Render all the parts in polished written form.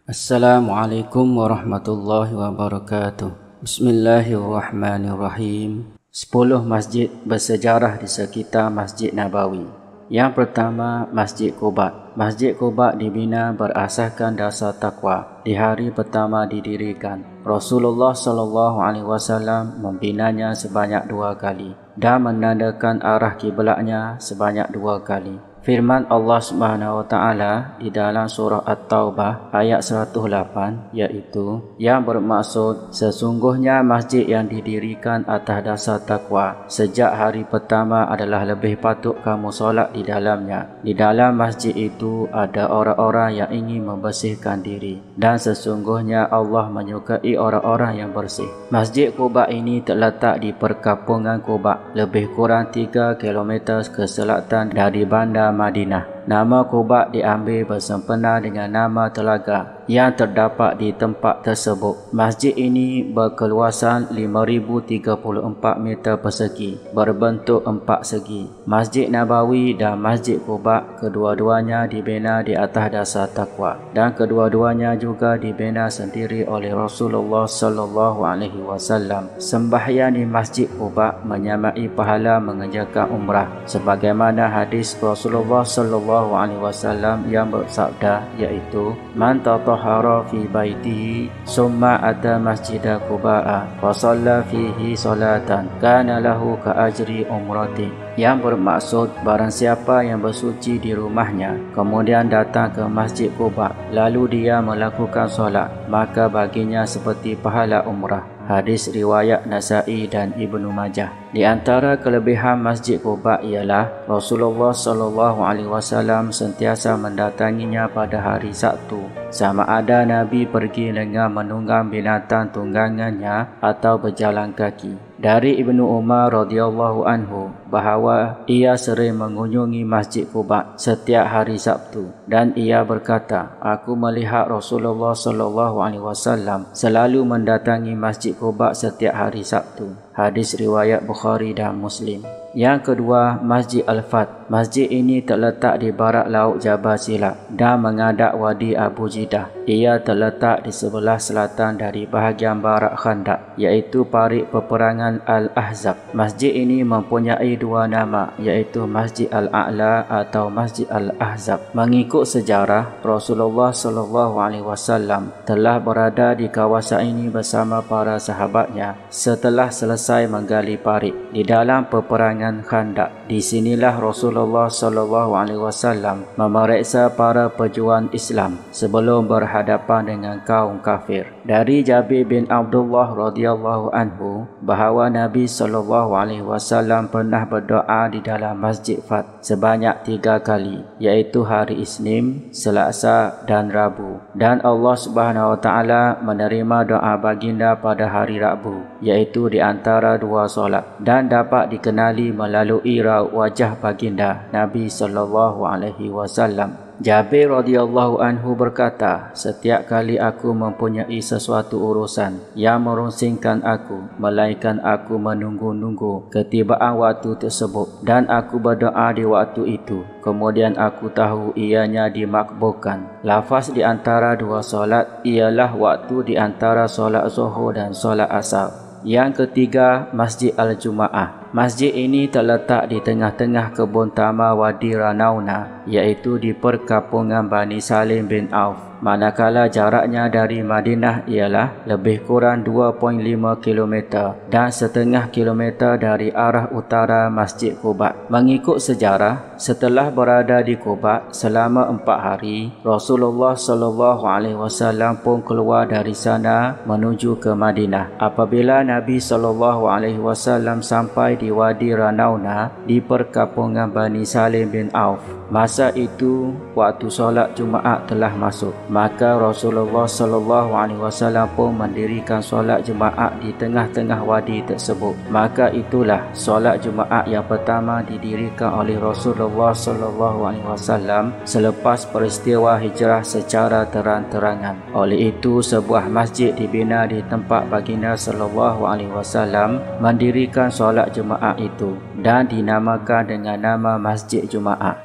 Assalamualaikum warahmatullahi wabarakatuh. Bismillahirrahmanirrahim. 10 masjid bersejarah di sekitar Masjid Nabawi. Yang pertama, Masjid Quba. Masjid Quba dibina berasaskan dasar takwa. Di hari pertama didirikan, Rasulullah SAW membinanya sebanyak 2 kali dan menandakan arah kiblatnya sebanyak 2 kali. Firman Allah Subhanahu wa taala di dalam surah At-Taubah ayat 108 iaitu yang bermaksud sesungguhnya masjid yang didirikan atas dasar takwa sejak hari pertama adalah lebih patut kamu solat di dalamnya. Di dalam masjid itu ada orang-orang yang ingin membersihkan diri dan sesungguhnya Allah menyukai orang-orang yang bersih. Masjid Quba ini terletak di perkampungan Quba lebih kurang 3 km ke selatan dari bandar Madinah. Nama Quba diambil bersempena dengan nama telaga yang terdapat di tempat tersebut. Masjid ini berkeluasan 5,034 meter persegi berbentuk 4 segi. Masjid Nabawi dan Masjid Quba kedua-duanya dibina di atas dasar takwa dan kedua-duanya juga dibina sendiri oleh Rasulullah SAW. Sembahyang di Masjid Quba menyamai pahala mengerjakan umrah sebagaimana hadis Rasulullah SAW yang bersabda iaitu man tatahhara fi baitihi summa ata masjida Quba fa shalla fihi salatan kana lahu ka ajri umrati, yang bermaksud barang siapa yang bersuci di rumahnya kemudian datang ke Masjid Quba lalu dia melakukan solat maka baginya seperti pahala umrah. Hadis riwayat Nasa'i dan Ibnu Majah. Di antara kelebihan Masjid Quba ialah Rasulullah SAW sentiasa mendatanginya pada hari Sabtu. Sama ada Nabi pergi dengan menunggang binatang tunggangannya atau berjalan kaki. Dari Ibnu Umar radhiyallahu anhu bahawa ia sering mengunjungi Masjid Quba setiap hari Sabtu dan ia berkata, aku melihat Rasulullah SAW selalu mendatangi Masjid Quba setiap hari Sabtu. Hadis riwayat Bukhari dan Muslim. Yang kedua, Masjid Al-Fat. Masjid ini terletak di barat laut Jabal Silak dan menghadap Wadi Abu Jidah. Ia terletak di sebelah selatan dari bahagian barat Khandaq, iaitu parit peperangan Al-Ahzab. Masjid ini mempunyai 2 nama, iaitu Masjid Al-A'la atau Masjid Al-Ahzab. Mengikut sejarah, Rasulullah SAW telah berada di kawasan ini bersama para sahabatnya setelah selesai menggali parit di dalam peperangan Khandaq. Di sinilah Rasulullah SAW memeriksa para pejuang Islam sebelum berhadapan dengan kaum kafir. Dari Jabir bin Abdullah radhiyallahu anhu bahawa Nabi SAW pernah berdoa di dalam Masjid Fat sebanyak 3 kali, iaitu hari Isnin, Selasa dan Rabu. Dan Allah Subhanahu wa taala menerima doa baginda pada hari Rabu, iaitu di antara 2 solat dan dapat dikenali melalui raut wajah baginda Nabi SAW. Jabir radhiyallahu anhu berkata, setiap kali aku mempunyai sesuatu urusan yang merungsingkan aku, melainkan aku menunggu-nunggu ketibaan waktu tersebut dan aku berdoa di waktu itu, kemudian aku tahu ianya dimakbulkan. Lafaz di antara 2 solat ialah waktu di antara solat Zuhur dan solat Asar. Yang ketiga, Masjid Al-Jum'ah. Masjid ini terletak di tengah-tengah kebun taman Wadi Ranauna, iaitu di perkampungan Bani Salim bin Auf. Manakala jaraknya dari Madinah ialah lebih kurang 2.5 km dan setengah kilometer dari arah utara Masjid Quba. Mengikut sejarah, setelah berada di Quba selama 4 hari, Rasulullah SAW pun keluar dari sana menuju ke Madinah. Apabila Nabi SAW sampai di Wadi Ranauna di perkampungan Bani Salim bin Auf, masa itu waktu solat Jumaat telah masuk. Maka Rasulullah SAW pun mendirikan solat Jumaat di tengah-tengah wadi tersebut. Maka itulah solat Jumaat yang pertama didirikan oleh Rasulullah SAW selepas peristiwa hijrah secara terang-terangan. Oleh itu, sebuah masjid dibina di tempat baginda SAW mendirikan solat Jumaat itu dan dinamakan dengan nama Masjid Jumaat.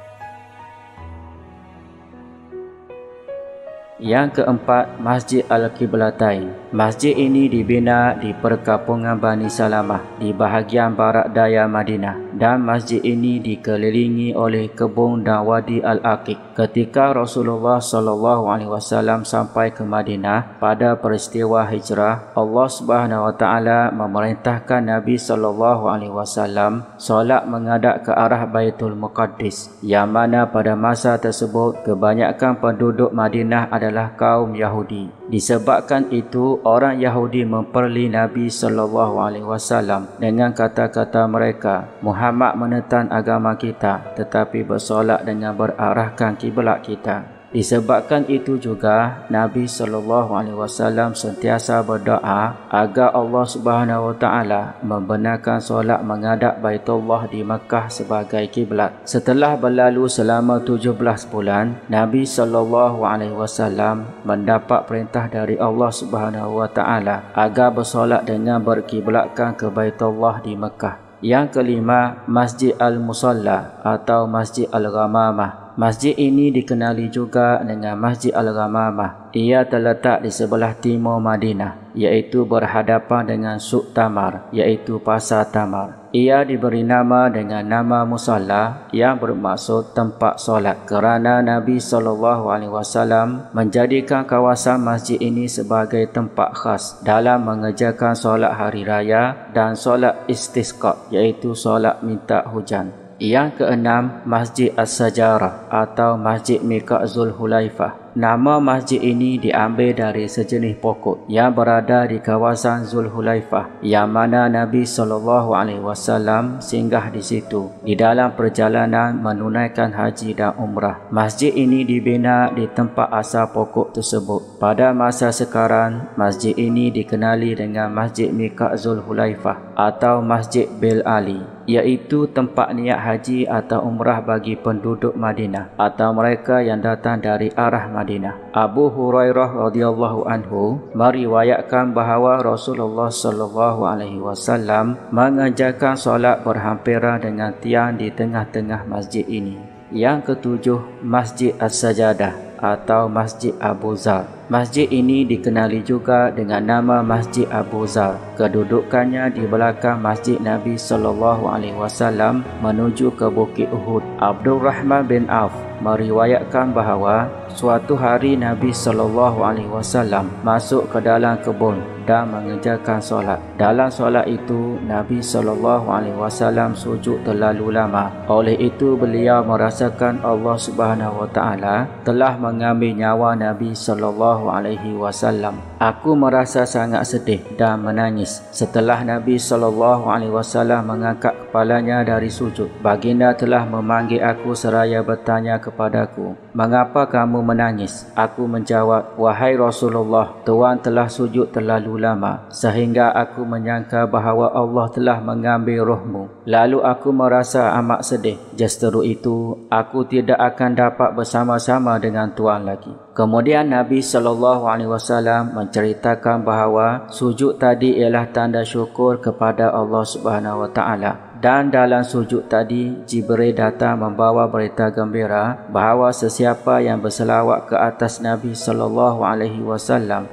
Yang keempat, Masjid Al-Qiblatain. Masjid ini dibina di perkampungan Bani Salamah di bahagian barat daya Madinah, dan masjid ini dikelilingi oleh kebun dan wadi Al-Aqiq. Ketika Rasulullah SAW sampai ke Madinah pada peristiwa hijrah, Allah Subhanahu Wa Taala memerintahkan Nabi SAW solat menghadap ke arah Baitul Muqaddis, yang mana pada masa tersebut kebanyakan penduduk Madinah adalah kaum Yahudi. Disebabkan itu, orang Yahudi memperli Nabi SAW dengan kata-kata mereka, Muhammad menentang agama kita tetapi bersolat dengan berarahkan kiblat kita. Disebabkan itu juga Nabi SAW sentiasa berdoa agar Allah Subhanahu Wa Taala membenarkan solat menghadap Baitullah di Mekah sebagai kiblat. Setelah berlalu selama 17 bulan, Nabi SAW mendapat perintah dari Allah Subhanahu Wa Taala agar bersolat dengan berkiblatkan ke Baitullah di Mekah. Yang kelima, Masjid Al-Musalla atau Masjid Al-Ghamamah. Masjid ini dikenali juga dengan Masjid Al-Ghamamah. Ia terletak di sebelah timur Madinah, iaitu berhadapan dengan Suq Tamar, iaitu Pasar Tamar. Ia diberi nama dengan nama Musalla yang bermaksud tempat solat, kerana Nabi SAW menjadikan kawasan masjid ini sebagai tempat khas dalam mengerjakan solat hari raya dan solat istisqa, iaitu solat minta hujan. Yang keenam, Masjid As-Sajarah atau Masjid Miqat Zulhulaifah. Nama masjid ini diambil dari sejenis pokok yang berada di kawasan Zulhulaifah, yang mana Nabi SAW singgah di situ di dalam perjalanan menunaikan haji dan umrah. Masjid ini dibina di tempat asal pokok tersebut. Pada masa sekarang, masjid ini dikenali dengan Masjid Miqat Zulhulaifah atau Masjid Bil Ali, iaitu tempat niat haji atau umrah bagi penduduk Madinah atau mereka yang datang dari arah Madinah. Abu Hurairah radhiyallahu anhu meriwayatkan bahawa Rasulullah SAW mengajarkan solat berhampiran dengan tiang di tengah-tengah masjid ini. Yang ketujuh, Masjid As-Sajadah atau Masjid Abu Zar. Masjid ini dikenali juga dengan nama Masjid Abu Zar. Kedudukannya di belakang Masjid Nabi SAW menuju ke Bukit Uhud. Abdurrahman bin Auf meriwayatkan bahawa suatu hari Nabi SAW masuk ke dalam kebun dan mengerjakan solat. Dalam solat itu, Nabi SAW sujud terlalu lama. Oleh itu, beliau merasakan Allah Subhanahu Wa Taala telah mengambil nyawa Nabi SAW. Aku merasa sangat sedih dan menangis. Setelah Nabi SAW mengangkat kepalanya dari sujud, baginda telah memanggil aku seraya bertanya kepadaku, "Mengapa kamu menangis?" Aku menjawab, "Wahai Rasulullah, Tuan telah sujud terlalu lama sehingga aku menyangka bahawa Allah telah mengambil rohmu. Lalu aku merasa amat sedih. Justru itu, aku tidak akan dapat bersama-sama dengan Tuan lagi." Kemudian Nabi SAW menceritakan bahawa sujud tadi ialah tanda syukur kepada Allah Subhanahu Wa Taala. Dan dalam sujud tadi, Jibril datang membawa berita gembira bahawa sesiapa yang berselawat ke atas Nabi SAW,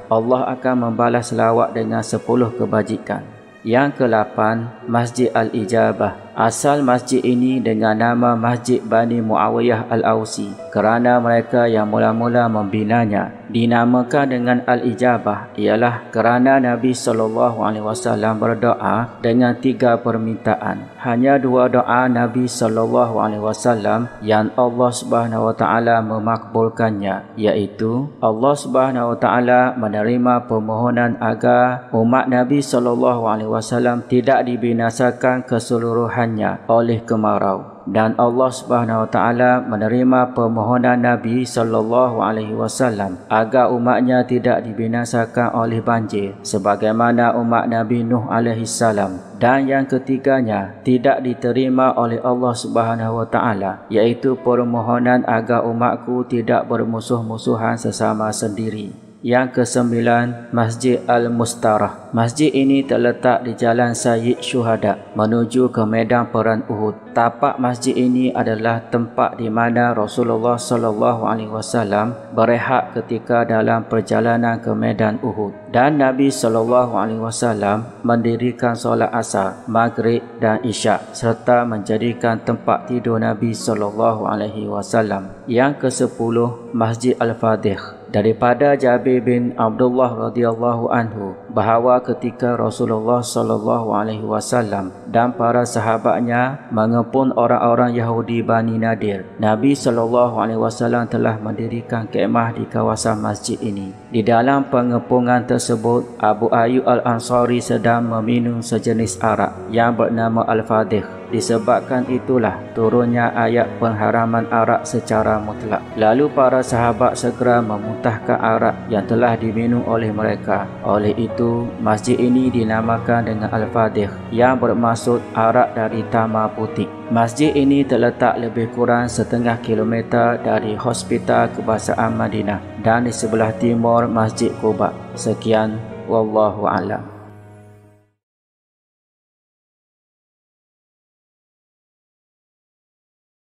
Allah akan membalas selawat dengan 10 kebajikan. Yang ke-8, Masjid Al-Ijabah. Asal masjid ini dengan nama Masjid Bani Muawiyah Al-Ausi kerana mereka yang mula-mula membinanya. Dinamakan dengan Al-Ijabah ialah kerana Nabi SAW berdoa dengan 3 permintaan. Hanya 2 doa Nabi SAW yang Allah Subhanahu Wa Taala memakbulkannya, iaitu Allah Subhanahu Wa Taala menerima permohonan agar umat Nabi SAW tidak dibinasakan keseluruhan oleh kemarau, dan Allah Subhanahu Wa Taala menerima permohonan Nabi SAW agar umatnya tidak dibinasakan oleh banjir sebagaimana umat Nabi Nuh alaihissalam. Dan yang ketiganya tidak diterima oleh Allah Subhanahu Wa Taala, iaitu permohonan agar umatku tidak bermusuh-musuhan sesama sendiri. Yang kesembilan, Masjid Al-Mustarah. Masjid ini terletak di Jalan Sayyid Syuhada menuju ke medan perang Uhud. Tapak masjid ini adalah tempat di mana Rasulullah SAW berehat ketika dalam perjalanan ke medan Uhud. Dan Nabi SAW mendirikan solat asar, maghrib dan isyak serta menjadikan tempat tidur Nabi SAW. Yang ke-10, Masjid Al-Fadhih. Daripada Jabir bin Abdullah radhiyallahu anhu bahawa ketika Rasulullah SAW dan para sahabatnya mengepung orang-orang Yahudi Bani Nadir, Nabi SAW telah mendirikan kemah di kawasan masjid ini. Di dalam pengepungan tersebut, Abu Ayyub Al-Ansari sedang meminum sejenis arak yang bernama Al-Fadhih. Disebabkan itulah turunnya ayat pengharaman arak secara mutlak. Lalu para sahabat segera memuntahkan arak yang telah diminum oleh mereka. Oleh itu, masjid ini dinamakan dengan Al-Fadhih yang bermaksud arak dari Tamar Putih. Masjid ini terletak lebih kurang setengah kilometer dari Hospital Kebangsaan Madinah dan di sebelah timur Masjid Quba. Sekian, wallahu a'lam.